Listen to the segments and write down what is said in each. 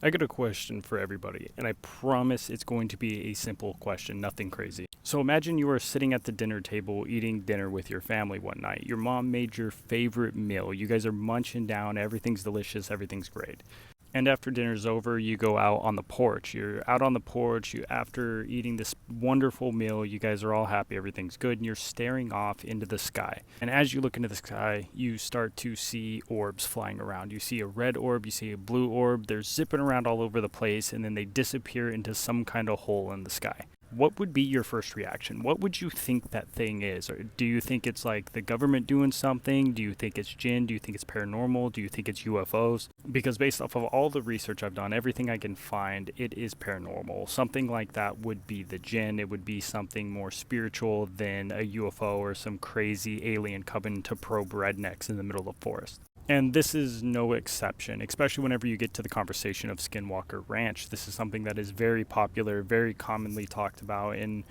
I got a question for everybody, and I promise it's going to be a simple question, nothing crazy. So imagine you are sitting at the dinner table eating dinner with your family one night. Your mom made your favorite meal. You guys are munching down, everything's delicious, everything's great. And after dinner's over, you go out on the porch. You're out on the porch, after eating this wonderful meal, you guys are all happy, everything's good, and you're staring off into the sky. And as you look into the sky, you start to see orbs flying around. You see a red orb, you see a blue orb, they're zipping around all over the place, and then they disappear into some kind of hole in the sky. What would be your first reaction? What would you think that thing is? Or do you think it's like the government doing something? Do you think it's Jinn? Do you think it's paranormal? Do you think it's UFOs? Because based off of all the research I've done, everything I can find, it is paranormal. Something like that would be the Jinn. It would be something more spiritual than a UFO or some crazy alien coming to probe rednecks in the middle of the forest. And this is no exception, especially whenever you get to the conversation of Skinwalker Ranch. This is something that is very popular, very commonly talked about, and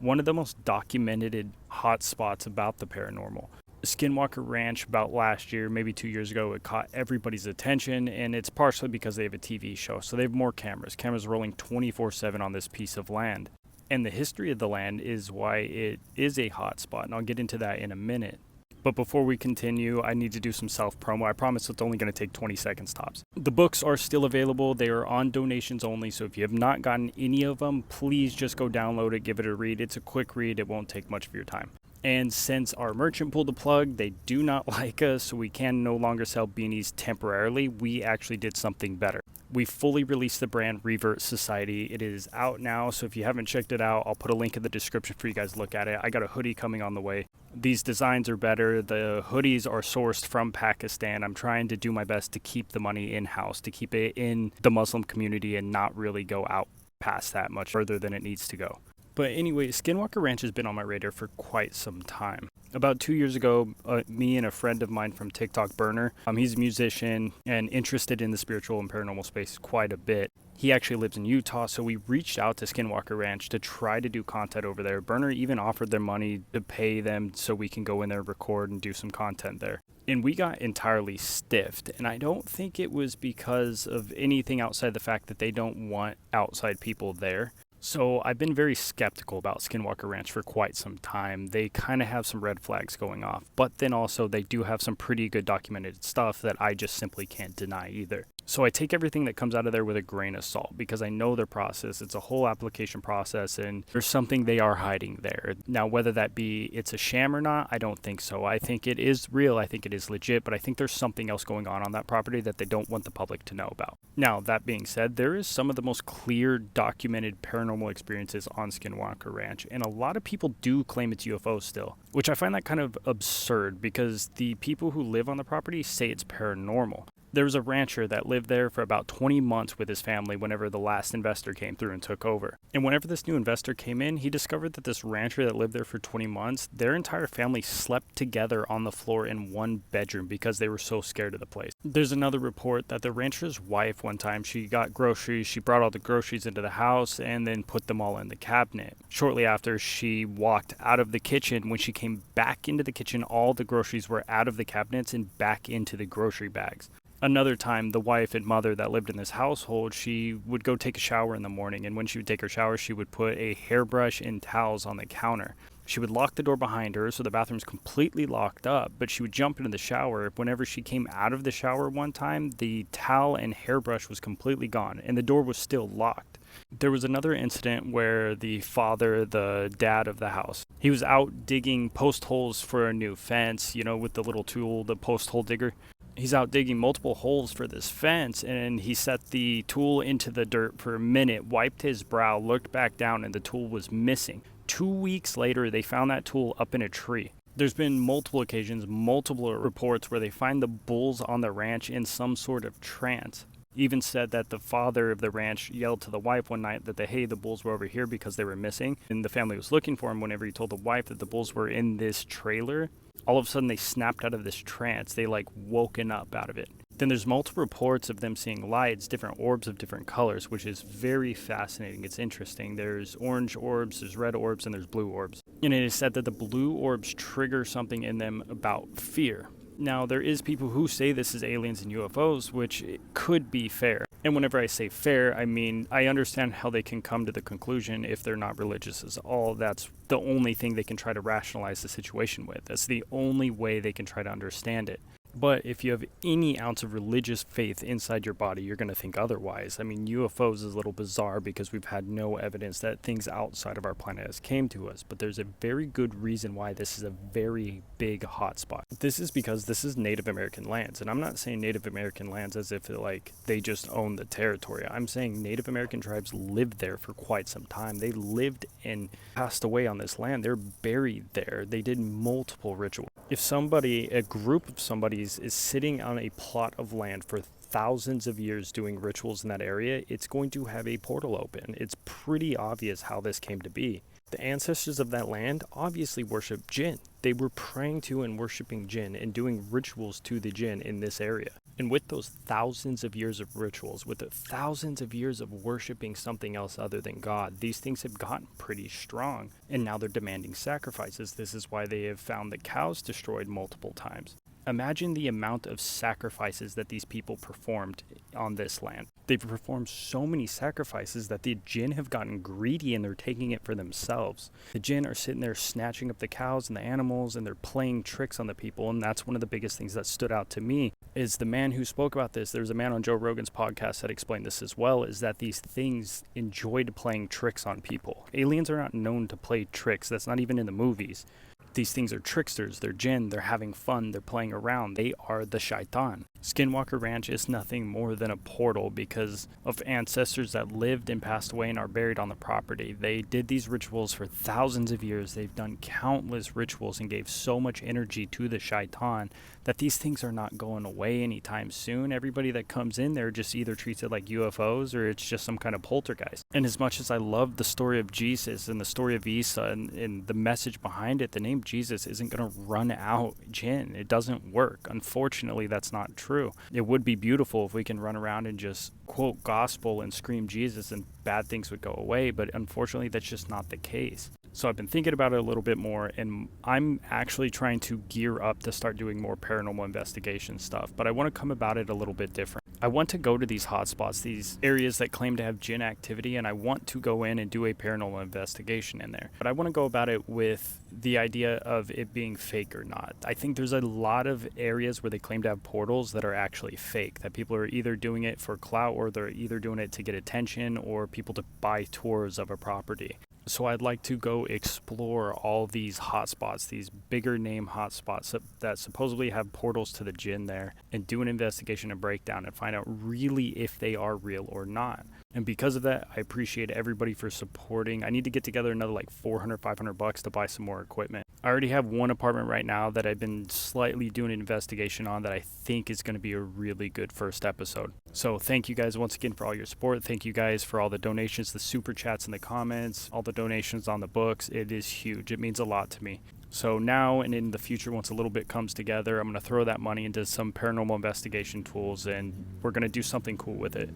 one of the most documented hotspots about the paranormal. Skinwalker Ranch, about last year, maybe 2 years ago, it caught everybody's attention, and it's partially because they have a TV show. So they have more cameras rolling 24/7 on this piece of land. And the history of the land is why it is a hotspot, and I'll get into that in a minute. But before we continue, I need to do some self-promo. I promise it's only going to take 20 seconds tops. The books are still available. They are on donations only, so if you have not gotten any of them, please just go download it, give it a read. It's a quick read. It won't take much of your time. And since our merchant pulled the plug, they do not like us, so we can no longer sell beanies temporarily. We actually did something better. We fully released the brand Revert Society. It is out now, so if you haven't checked it out, I'll put a link in the description for you guys to look at it. I got a hoodie coming on the way. These designs are better. The hoodies are sourced from Pakistan. I'm trying to do my best to keep the money in-house, to keep it in the Muslim community and not really go out past that much further than it needs to go. But anyway, Skinwalker Ranch has been on my radar for quite some time. About 2 years ago, me and a friend of mine from TikTok, Burner, he's a musician and interested in the spiritual and paranormal space quite a bit. He actually lives in Utah, so we reached out to Skinwalker Ranch to try to do content over there. Burner even offered their money to pay them so we can go in there, record, and do some content there. And we got entirely stiffed, and I don't think it was because of anything outside the fact that they don't want outside people there. So I've been very skeptical about Skinwalker Ranch for quite some time. They kind of have some red flags going off, but then also they do have some pretty good documented stuff that I just simply can't deny either. So I take everything that comes out of there with a grain of salt because I know their process. It's a whole application process, and there's something they are hiding there. Now, whether that be it's a sham or not, I don't think so. I think it is real. I think it is legit, but I think there's something else going on that property that they don't want the public to know about. Now, that being said, there is some of the most clear documented paranormal experiences on Skinwalker Ranch, and a lot of people do claim it's UFOs still, which I find that kind of absurd because the people who live on the property say it's paranormal. There was a rancher that lived there for about 20 months with his family whenever the last investor came through and took over. And whenever this new investor came in, he discovered that this rancher that lived there for 20 months, their entire family slept together on the floor in one bedroom because they were so scared of the place. There's another report that the rancher's wife one time, she got groceries, she brought all the groceries into the house and then put them all in the cabinet. Shortly after, she walked out of the kitchen. When she came back into the kitchen, all the groceries were out of the cabinets and back into the grocery bags. Another time, the wife and mother that lived in this household, she would go take a shower in the morning, and when she would take her shower, she would put a hairbrush and towels on the counter. She would lock the door behind her, so the bathroom's completely locked up, but she would jump into the shower. Whenever she came out of the shower one time, the towel and hairbrush was completely gone, and the door was still locked. There was another incident where the father, the dad of the house, he was out digging post holes for a new fence, with the little tool, the post hole digger. He's out digging multiple holes for this fence, and he set the tool into the dirt for a minute, wiped his brow, looked back down, and the tool was missing. 2 weeks later, they found that tool up in a tree. There's been multiple occasions, multiple reports where they find the bulls on the ranch in some sort of trance. Even said that the father of the ranch yelled to the wife one night that the bulls were over here because they were missing, and the family was looking for him. Whenever he told the wife that the bulls were in this trailer, all of a sudden they snapped out of this trance. They woken up out of it. Then there's multiple reports of them seeing lights, different orbs of different colors, which is very fascinating. It's interesting. There's orange orbs, there's red orbs, and there's blue orbs. And it is said that the blue orbs trigger something in them about fear. Now, there is people who say this is aliens and UFOs, which could be fair. And whenever I say fair, I mean, I understand how they can come to the conclusion if they're not religious at all. That's the only thing they can try to rationalize the situation with. That's the only way they can try to understand it. But if you have any ounce of religious faith inside your body, you're going to think otherwise. I mean, UFOs is a little bizarre because we've had no evidence that things outside of our planet has came to us. But there's a very good reason why this is a very big hotspot. This is because this is Native American lands. And I'm not saying Native American lands as if they just own the territory. I'm saying Native American tribes lived there for quite some time. They lived and passed away on this land. They're buried there. They did multiple rituals. If a group of somebody's is sitting on a plot of land for thousands of years doing rituals in that area, it's going to have a portal open. It's pretty obvious how this came to be. The ancestors of that land obviously worship Jinn. They were praying to and worshiping Jinn and doing rituals to the Jinn in this area. And with those thousands of years of rituals, with the thousands of years of worshiping something else other than God, these things have gotten pretty strong. And now they're demanding sacrifices. This is why they have found the cows destroyed multiple times. Imagine the amount of sacrifices that these people performed on this land. They've performed so many sacrifices that the Jinn have gotten greedy and they're taking it for themselves. The Jinn are sitting there snatching up the cows and the animals and they're playing tricks on the people. And that's one of the biggest things that stood out to me is the man who spoke about this. There's a man on Joe Rogan's podcast that explained this as well, is that these things enjoyed playing tricks on people. Aliens are not known to play tricks. That's not even in the movies. These things are tricksters, they're Jinn, they're having fun, they're playing around, they are the shaitan. Skinwalker Ranch is nothing more than a portal because of ancestors that lived and passed away and are buried on the property. They did these rituals for thousands of years. They've done countless rituals and gave so much energy to the shaitan that these things are not going away anytime soon. Everybody that comes in there just either treats it like UFOs or it's just some kind of poltergeist. And as much as I love the story of Jesus and the story of Isa and the message behind it, the name Jesus isn't going to run out Jinn. It doesn't work. Unfortunately, that's not true. It would be beautiful if we can run around and just quote gospel and scream Jesus and bad things would go away, but unfortunately that's just not the case. So I've been thinking about it a little bit more, and I'm actually trying to gear up to start doing more paranormal investigation stuff, but I want to come about it a little bit different. I want to go to these hotspots, these areas that claim to have Jinn activity, and I want to go in and do a paranormal investigation in there. But I want to go about it with the idea of it being fake or not. I think there's a lot of areas where they claim to have portals that are actually fake, that people are either doing it for clout or they're either doing it to get attention or people to buy tours of a property. So I'd like to go explore all these hotspots, these bigger name hotspots that supposedly have portals to the Jinn there, and do an investigation and breakdown and find out really if they are real or not. And because of that, I appreciate everybody for supporting. I need to get together another like $400, $500 to buy some more equipment. I already have one apartment right now that I've been slightly doing an investigation on that I think is going to be a really good first episode. So thank you guys once again for all your support. Thank you guys for all the donations, the super chats in the comments, all the donations on the books. It is huge. It means a lot to me. So now and in the future, once a little bit comes together, I'm going to throw that money into some paranormal investigation tools and we're going to do something cool with it.